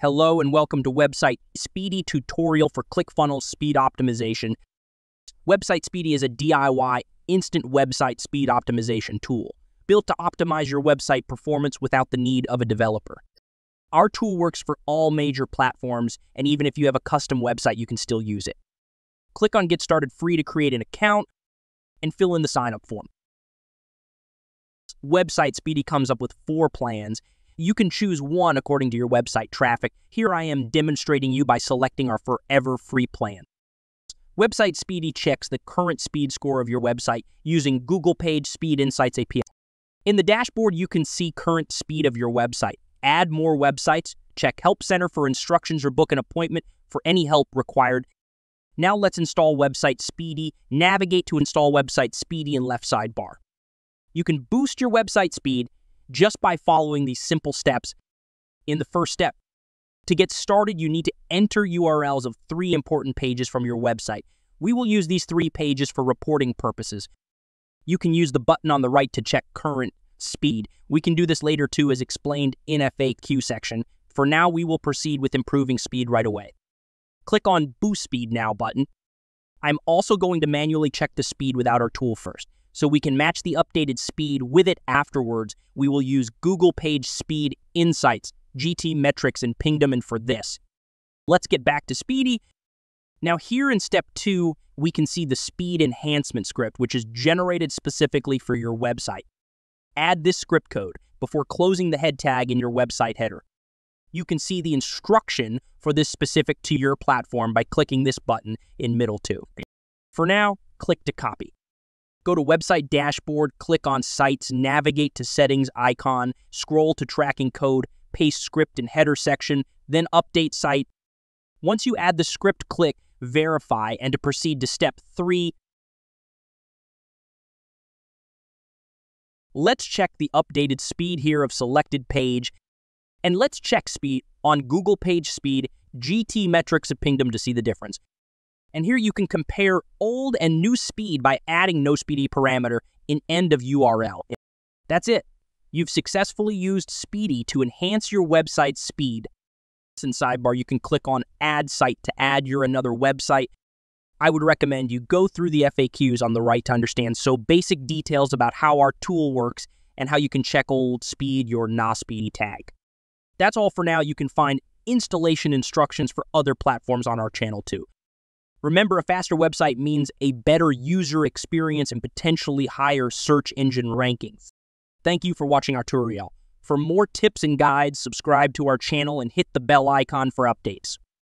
Hello and welcome to Website Speedy tutorial for ClickFunnels speed optimization. Website Speedy is a DIY instant website speed optimization tool built to optimize your website performance without the need of a developer. Our tool works for all major platforms, and even if you have a custom website, you can still use it. Click on Get Started Free to create an account and fill in the sign-up form. Website Speedy comes up with 4 plans. You can choose one according to your website traffic. Here I am demonstrating you by selecting our forever free plan. Website Speedy checks the current speed score of your website using Google Page Speed Insights API. In the dashboard, you can see current speed of your website. Add more websites, check Help Center for instructions or book an appointment for any help required. Now let's install Website Speedy. Navigate to install Website Speedy in left sidebar. You can boost your website speed just by following these simple steps. In the first step, to get started, you need to enter URLs of 3 important pages from your website. We will use these 3 pages for reporting purposes. You can use the button on the right to check current speed. We can do this later too, as explained in FAQ section. For now, we will proceed with improving speed right away. Click on Boost Speed Now button. I'm also going to manually check the speed without our tool first, so we can match the updated speed with it afterwards. We will use Google Page Speed Insights, GT Metrics, and Pingdom. And for this, let's get back to Speedy. Now here in step 2, we can see the speed enhancement script, which is generated specifically for your website. Add this script code before closing the head tag in your website header. You can see the instruction for this specific to your platform by clicking this button in middle 2. For now, click to copy. Go to Website Dashboard, click on Sites, navigate to Settings icon, scroll to Tracking Code, paste script in header section, then update site. Once you add the script, click Verify, and to proceed to step 3, let's check the updated speed here of selected page, and let's check speed on Google Page Speed, GT Metrics of Pingdom to see the difference. And here you can compare old and new speed by adding no speedy parameter in end of URL. That's it. You've successfully used Speedy to enhance your website's speed. In sidebar, you can click on Add Site to add your another website. I would recommend you go through the FAQs on the right to understand basic details about how our tool works and how you can check old speed your not speedy tag. That's all for now. You can find installation instructions for other platforms on our channel too. Remember, a faster website means a better user experience and potentially higher search engine rankings. Thank you for watching our tutorial. For more tips and guides, subscribe to our channel and hit the bell icon for updates.